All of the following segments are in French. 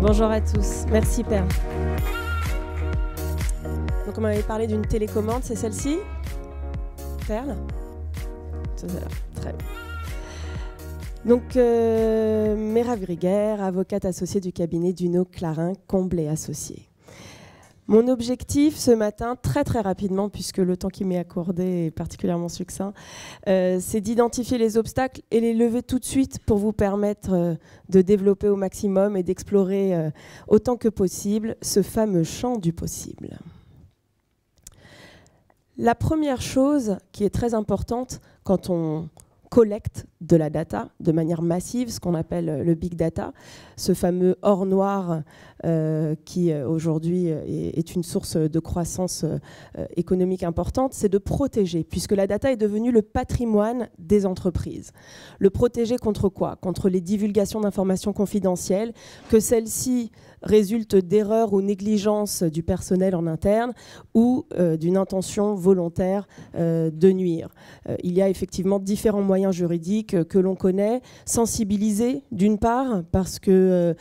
Bonjour à tous, merci Perle. Donc on m'avait parlé d'une télécommande, c'est celle-ci Perle? C'est celle-là, très bien. Donc Mera Griguer, avocate associée du cabinet Duno Clarin, Comble et Associés. Mon objectif ce matin, très rapidement, puisque le temps qui m'est accordé est particulièrement succinct, c'est d'identifier les obstacles et les lever tout de suite pour vous permettre de développer au maximum et d'explorer autant que possible ce fameux champ du possible. La première chose qui est très importante quand on collecte de la data de manière massive, ce qu'on appelle le big data, ce fameux or noir qui aujourd'hui est une source de croissance économique importante, c'est de protéger, puisque la data est devenue le patrimoine des entreprises. Le protéger contre quoi? Contre les divulgations d'informations confidentielles, que celles-ci résultent d'erreurs ou négligences du personnel en interne ou d'une intention volontaire de nuire. Il y a effectivement différents moyens juridiques que l'on connaît. Sensibiliser, d'une part, parce que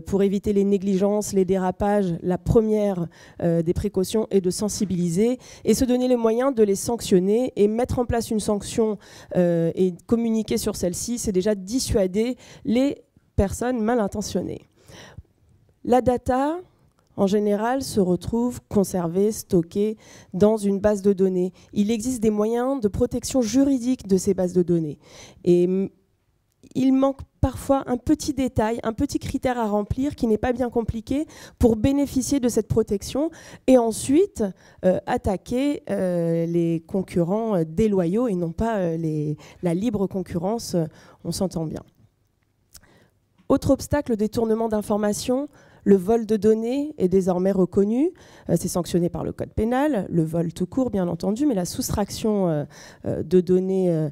pour éviter les négligences, les dérapages, la première des précautions est de sensibiliser et se donner les moyens de les sanctionner. Et mettre en place une sanction et communiquer sur celle-ci, c'est déjà dissuader les personnes mal intentionnées. La data, en général, se retrouve conservée, stockée dans une base de données. Il existe des moyens de protection juridique de ces bases de données. Et il manque parfois un petit détail, un petit critère à remplir qui n'est pas bien compliqué pour bénéficier de cette protection et ensuite attaquer les concurrents déloyaux et non pas la libre concurrence, on s'entend bien. Autre obstacle, le détournement d'informations. Le vol de données est désormais reconnu, c'est sanctionné par le code pénal, le vol tout court bien entendu, mais la soustraction de données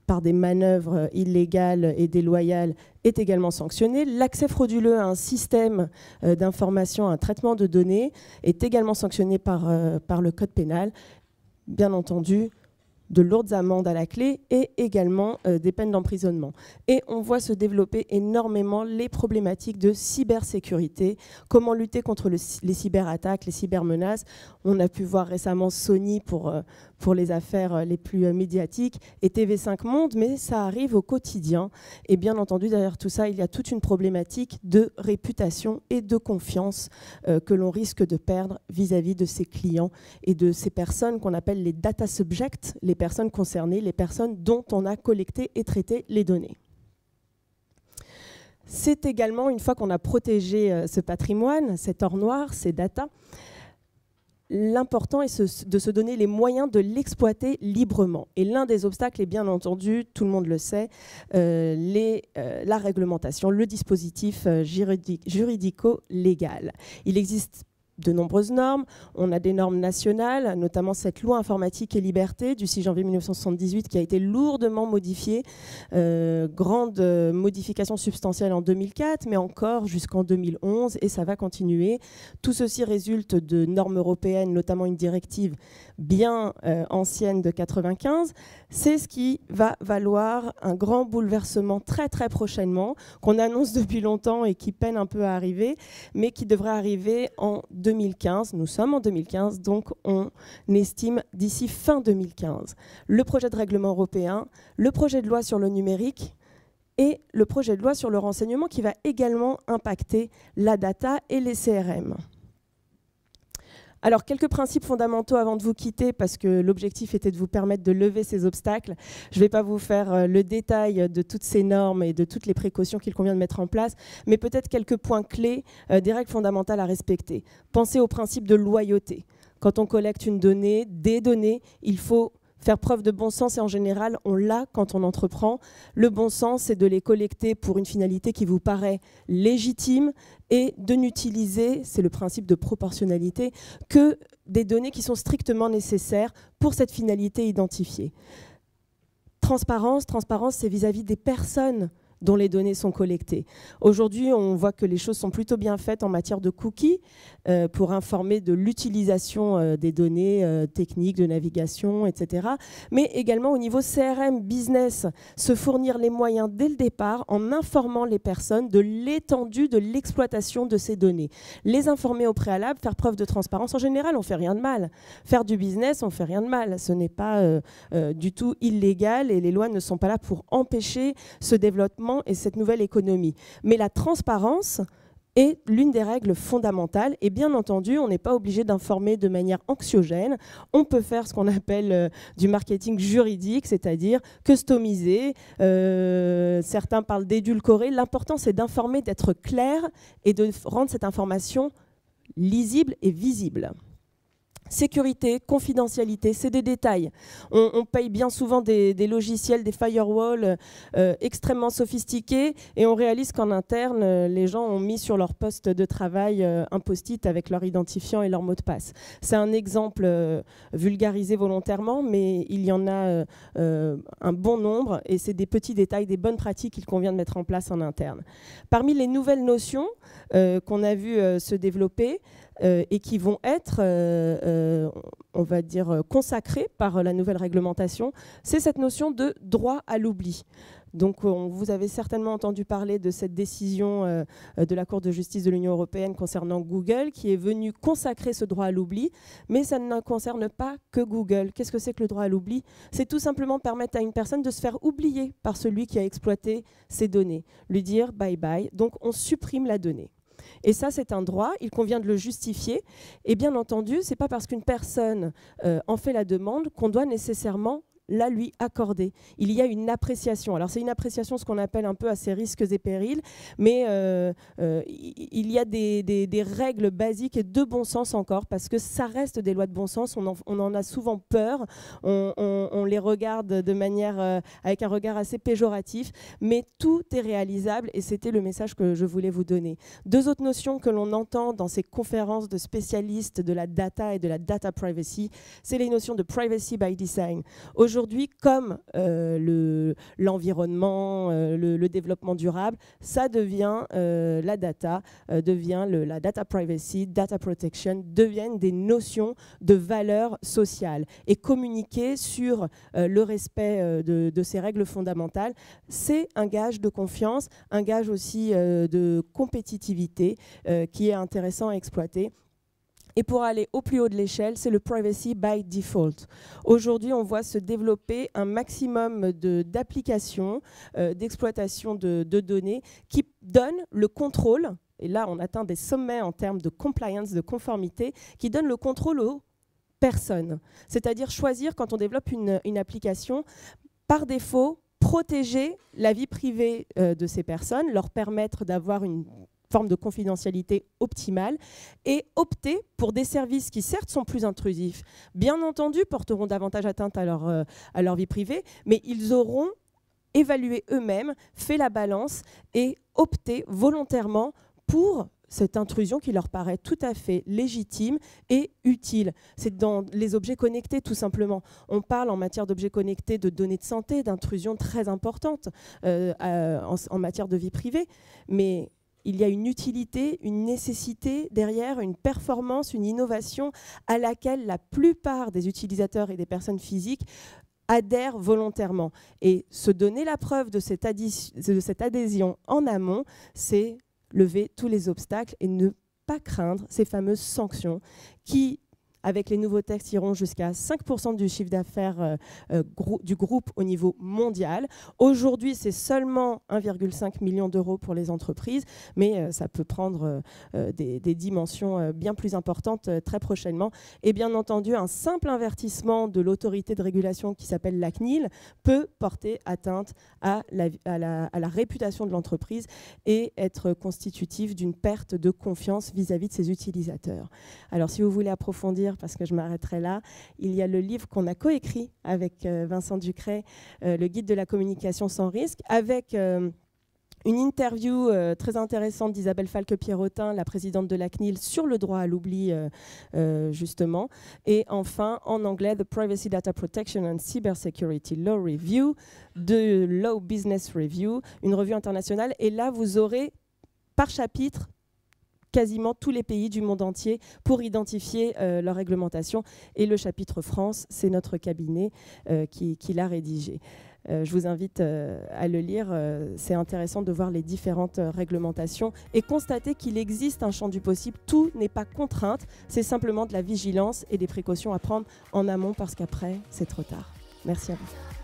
par des manœuvres illégales et déloyales est également sanctionnée. L'accès frauduleux à un système d'information, à un traitement de données est également sanctionné par le code pénal, bien entendu. De lourdes amendes à la clé et également des peines d'emprisonnement. Et on voit se développer énormément les problématiques de cybersécurité, comment lutter contre les cyberattaques, les cybermenaces. On a pu voir récemment Sony pour les affaires les plus médiatiques et TV5 Monde, mais ça arrive au quotidien. Et bien entendu, derrière tout ça, il y a toute une problématique de réputation et de confiance que l'on risque de perdre vis-à-vis de ses clients et de ces personnes qu'on appelle les data subjects, les personnes concernées, les personnes dont on a collecté et traité les données. C'est également, une fois qu'on a protégé ce patrimoine, cet or noir, ces data, l'important est de se donner les moyens de l'exploiter librement. Et l'un des obstacles est bien entendu, tout le monde le sait, la réglementation, le dispositif juridico-légal. Il existe de nombreuses normes. On a des normes nationales, notamment cette loi informatique et liberté du 6 janvier 1978 qui a été lourdement modifiée. Grande modification substantielle en 2004, mais encore jusqu'en 2011 et ça va continuer. Tout ceci résulte de normes européennes, notamment une directive bien ancienne de 95. C'est ce qui va valoir un grand bouleversement très prochainement, qu'on annonce depuis longtemps et qui peine un peu à arriver, mais qui devrait arriver en 2015. Nous sommes en 2015, donc on estime d'ici fin 2015. Le projet de règlement européen, le projet de loi sur le numérique et le projet de loi sur le renseignement qui va également impacter la data et les CRM. Alors, quelques principes fondamentaux avant de vous quitter, parce que l'objectif était de vous permettre de lever ces obstacles. Je ne vais pas vous faire le détail de toutes ces normes et de toutes les précautions qu'il convient de mettre en place, mais peut-être quelques points clés, des règles fondamentales à respecter. Pensez au principe de loyauté. Quand on collecte une donnée, des données, il faut faire preuve de bon sens et en général, on l'a quand on entreprend. Le bon sens, c'est de les collecter pour une finalité qui vous paraît légitime et de n'utiliser, c'est le principe de proportionnalité, que des données qui sont strictement nécessaires pour cette finalité identifiée. Transparence, c'est vis-à-vis des personnes dont les données sont collectées. Aujourd'hui, on voit que les choses sont plutôt bien faites en matière de cookies pour informer de l'utilisation des données techniques, de navigation, etc. Mais également au niveau CRM, business, se fournir les moyens dès le départ en informant les personnes de l'étendue de l'exploitation de ces données. Les informer au préalable, faire preuve de transparence. En général, on ne fait rien de mal. Faire du business, on ne fait rien de mal. Ce n'est pas du tout illégal et les lois ne sont pas là pour empêcher ce développement et cette nouvelle économie. Mais la transparence est l'une des règles fondamentales. Et bien entendu, on n'est pas obligé d'informer de manière anxiogène. On peut faire ce qu'on appelle du marketing juridique, c'est-à-dire customiser. Certains parlent d'édulcorer. L'important, c'est d'informer, d'être clair et de rendre cette information lisible et visible. Sécurité, confidentialité, c'est des détails. On paye bien souvent des logiciels, des firewalls extrêmement sophistiqués et on réalise qu'en interne, les gens ont mis sur leur poste de travail un post-it avec leur identifiant et leur mot de passe. C'est un exemple vulgarisé volontairement, mais il y en a un bon nombre et c'est des petits détails, des bonnes pratiques qu'il convient de mettre en place en interne. Parmi les nouvelles notions qu'on a vues se développer, et qui vont être, on va dire, consacrées par la nouvelle réglementation, c'est cette notion de droit à l'oubli. Donc, vous avez certainement entendu parler de cette décision de la Cour de justice de l'Union européenne concernant Google, qui est venue consacrer ce droit à l'oubli, mais ça ne concerne pas que Google. Qu'est-ce que c'est que le droit à l'oubli? C'est tout simplement permettre à une personne de se faire oublier par celui qui a exploité ses données, lui dire bye bye. Donc, on supprime la donnée. Et ça, c'est un droit, il convient de le justifier. Et bien entendu, ce n'est pas parce qu'une personne en fait la demande qu'on doit nécessairement la lui accorder. Il y a une appréciation. Alors c'est une appréciation, ce qu'on appelle un peu à ses risques et périls, mais il y a des règles basiques et de bon sens encore, parce que ça reste des lois de bon sens. On en a souvent peur, on les regarde de manière, avec un regard assez péjoratif, mais tout est réalisable et c'était le message que je voulais vous donner. Deux autres notions que l'on entend dans ces conférences de spécialistes de la data et de la data privacy, c'est les notions de privacy by design. Aujourd'hui, comme l'environnement, le développement durable, ça devient la data, la data privacy, data protection, deviennent des notions de valeur sociale. Et communiquer sur le respect de ces règles fondamentales, c'est un gage de confiance, un gage aussi de compétitivité qui est intéressant à exploiter. Et pour aller au plus haut de l'échelle, c'est le privacy by default. Aujourd'hui, on voit se développer un maximum d'applications, d'exploitation de données qui donnent le contrôle, et là on atteint des sommets en termes de compliance, de conformité, qui donnent le contrôle aux personnes. C'est-à-dire choisir, quand on développe une application, par défaut, protéger la vie privée de ces personnes, leur permettre d'avoir une forme de confidentialité optimale et opter pour des services qui certes sont plus intrusifs, bien entendu porteront davantage atteinte à leur vie privée, mais ils auront évalué eux-mêmes, fait la balance et opté volontairement pour cette intrusion qui leur paraît tout à fait légitime et utile. C'est dans les objets connectés, tout simplement. On parle en matière d'objets connectés de données de santé, d'intrusions très importantes en matière de vie privée, mais il y a une utilité, une nécessité derrière, une performance, une innovation à laquelle la plupart des utilisateurs et des personnes physiques adhèrent volontairement. Et se donner la preuve de cette adhésion en amont, c'est lever tous les obstacles et ne pas craindre ces fameuses sanctions qui, avec les nouveaux textes, iront jusqu'à 5% du chiffre d'affaires du groupe au niveau mondial. Aujourd'hui, c'est seulement 1,5 million d'euros pour les entreprises, mais ça peut prendre des dimensions bien plus importantes très prochainement. Et bien entendu, un simple avertissement de l'autorité de régulation qui s'appelle la CNIL peut porter atteinte à la réputation de l'entreprise et être constitutif d'une perte de confiance vis-à-vis de ses utilisateurs. Alors, si vous voulez approfondir, parce que je m'arrêterai là, il y a le livre qu'on a coécrit avec Vincent Ducret, le guide de la communication sans risque, avec Une interview très intéressante d'Isabelle Falque-Pierrotin, la présidente de la CNIL, sur le droit à l'oubli, justement. Et enfin, en anglais, The Privacy Data Protection and Cybersecurity Law Review, de Law Business Review, une revue internationale. Et là, vous aurez par chapitre quasiment tous les pays du monde entier pour identifier leur réglementation. Et le chapitre France, c'est notre cabinet qui l'a rédigé. Je vous invite à le lire. C'est intéressant de voir les différentes réglementations et constater qu'il existe un champ du possible. Tout n'est pas contrainte, c'est simplement de la vigilance et des précautions à prendre en amont parce qu'après, c'est trop tard. Merci à vous.